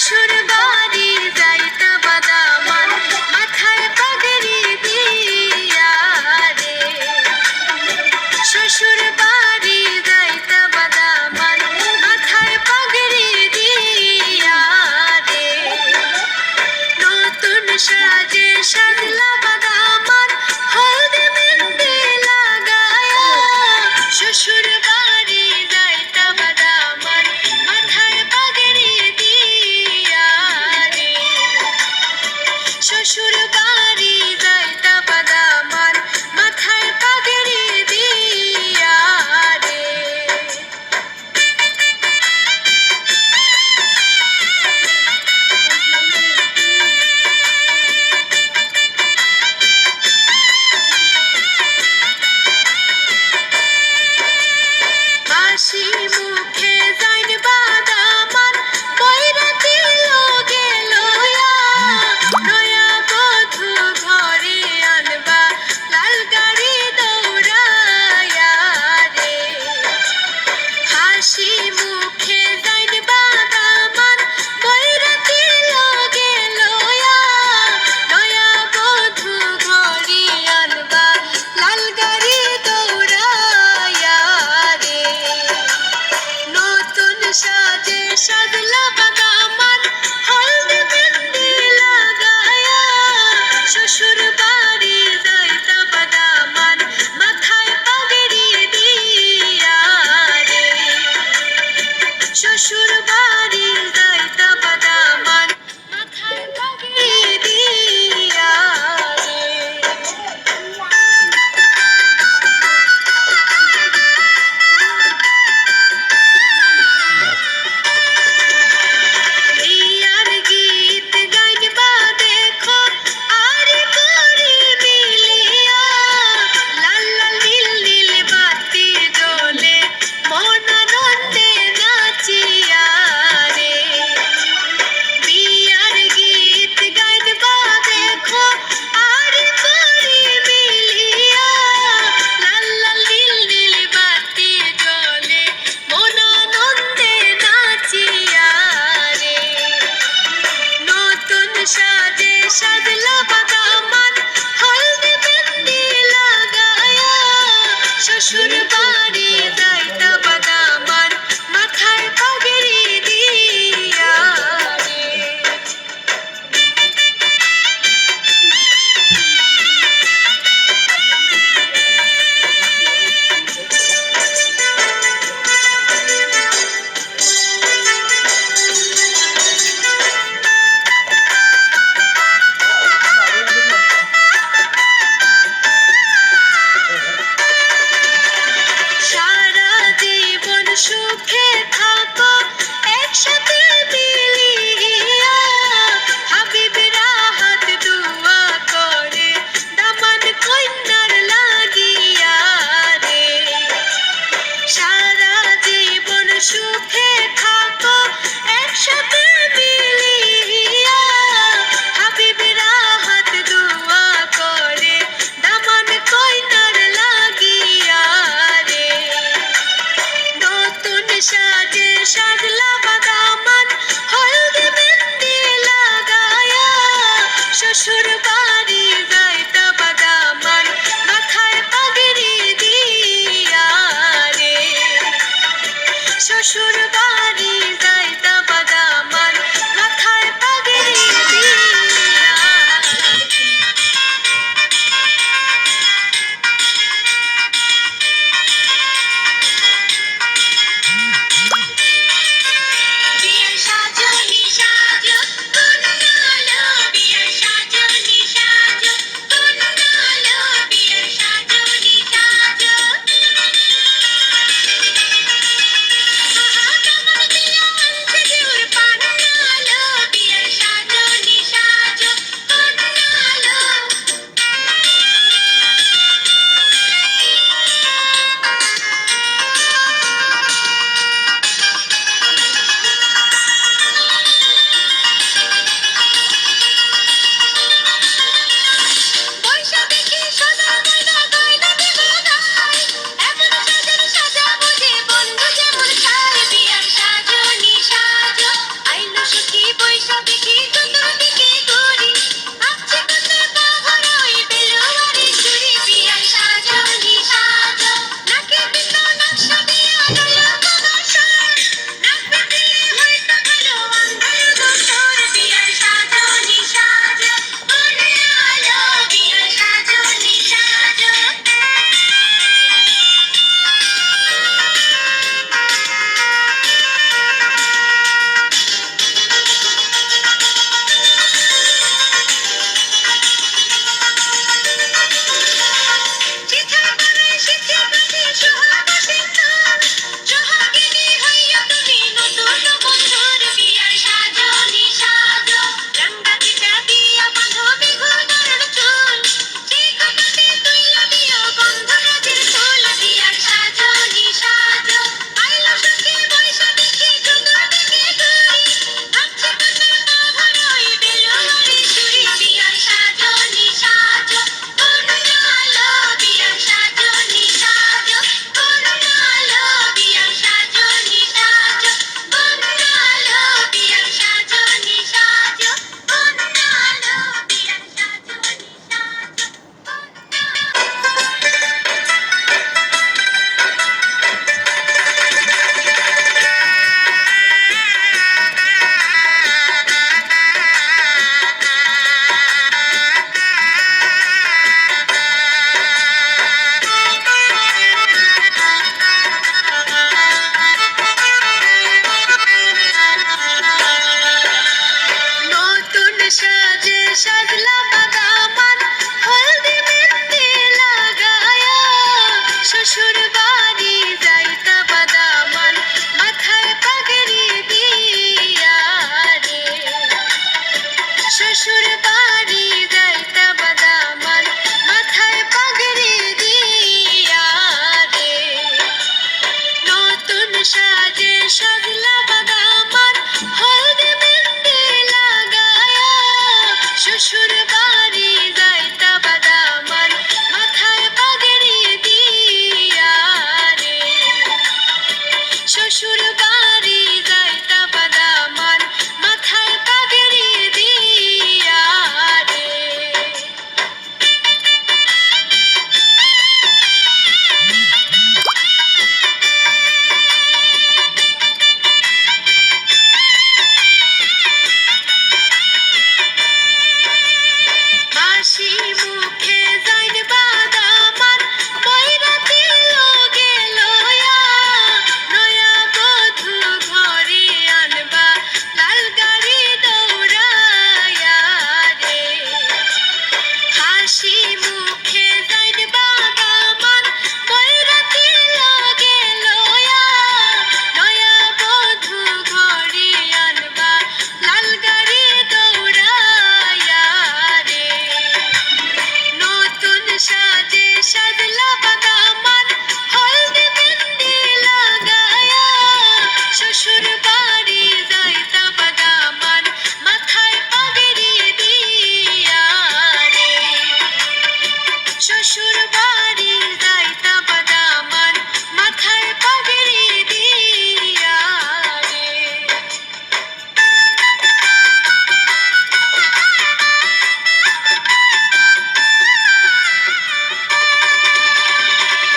শ্বশুর বাড়ি যাইতা বাদামান মাথায় পাগড়ি দিয়া রে। শ্বশুর বাড়ি যাইতা বাদামান মাথায় পাগড়ি দিয়া রে। নতুন সাজে সাজলা বাদামান হলদে মেহেন্দি লাগায়া। শ্বশুর বাড়ি যাইতা বাদামান মাথায় পাগড়ি দিয়া রে। শ্বশুর বাড়ি যাইতা বাদামান মাথায় পাগড়ি দিয়া রে। হাসি মুখে যাইন বাদামান বৈরাতি লগে লয়া। নয়া বধূ ঘরে আনবা লাল গাড়ি দৌড়ায়া রে। হাসি মুখে যাইন বাদামান বৈরাতি লগে লয়া। নয়া বধূ ঘরে আনবা লাল গাড়ি দৌড়ায়া রে। নতুন সাজে সাজলা বাদামান হলদে মেহেন্দি লাগায়া। শ্বশুর বাড়ি যাইতা বাদামান মাথায় পাগড়ি দিয়া রে। শ্বশুর বাড়ি যাইতা বাদামান মাথায় পাগড়ি দিয়া রে। বিয়ার গীত গাইবা দেখো আর করি মিলিয়া। লাল লাল নীল নীল বাতি জ্বলে মন আনন্দে নাচিয়া রে। বিয়ার গীত গাইবা দেখো আর করি মিলিয়া। লাল লাল নীল নীল বাতি জ্বলে মন আনন্দে নাচিয়া রে। নতুন সাজে সাজলা বাদামান হলদে মেহেন্দি লাগায়া। শ্বশুর বাড়ি যাইতা বাদামান মাথায় পাগড়ি দিয়া রে। সাজলা বাদামান হলদি মেহেন্দি লাগায়া শ্বশুর বাড়ি যাইতা বাদামান মাথায় পাগড়ি দিয়া রে শ্বশুর বাড়ি যাইতা বাদামান মাথায় পাগড়ি দিয়া রে নতুন সাজে সাজলা বাদামান হলদি মেহেন্দি লাগায়া শ্বশুর বাড়ি যাইতা বাদামান মাথায় পাগড়ি দিয়া রে শ্বশুর বাড়ি যাইতা বাদামান মাথায় পাগড়ি দিয়া রে হাসি মুখে যাইন বাদামান বৈরাতি লগে লয়া নয়া বধূ ঘরে আনবা লাল গাড়ি দৌড়ায়া রে হাসি মুখে যাইন বাদামান বৈরাতি লগে লয়া নয়া বধূ ঘরে আনবা লাল গাড়ি দৌড়ায়া রে নতুন সাজে সাজলা বাদামান হলদি মেহেন্দি লাগায়া শ্বশুর বাড়ি যাইতা বাদামান মাথায় পাগড়ি দিয়া রে শ্বশুর বাড়ি যাইতা বাদামান মাথায় পাগড়ি দিয়া রে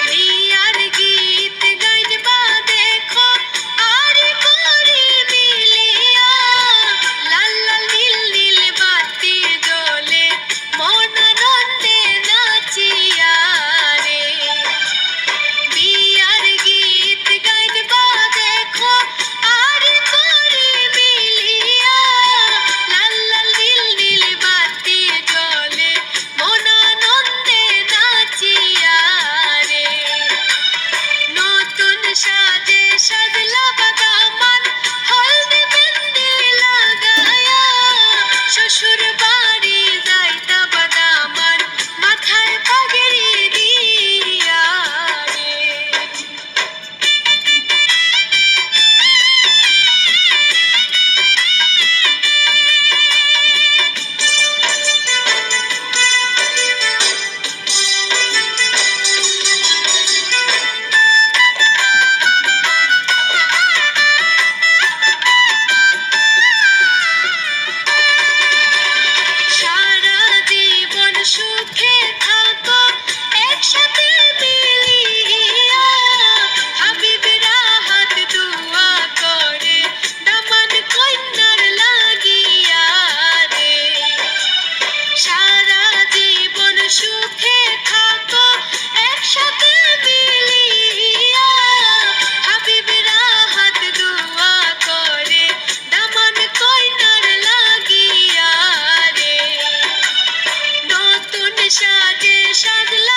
বিয়ার গীত গাইবা দেখো আর করি মিলিয়া লাল লাল নীল নীল বাতি জ্বলে মন আনন্দে নাচিয়া রে বিয়ার গীত গাইবা দেখো আর করি মিলিয়া লাল লাল নীল নীল বাতি জ্বলে মন আনন্দে নাচিয়া রে নতুন সাজে সাজলা বাদামান হলদি মেহেন্দি লাগায়া শ্বশুর বাড়ি যাইতা বাদামান মাথায় পাগড়ি দিয়া রে সারা জীবন সুখে থাকো একসাথে মিলিয়া হাবিবেরা হাত দুয়া করে দামান কন্যার লাগিয়া রে সারা জীবন সুখে থাকো একসাথে মিলিয়া হাবিবেরা হাত দুয়া করে দামান কন্যার লাগিয়া রে নতুন সাজে সাজলা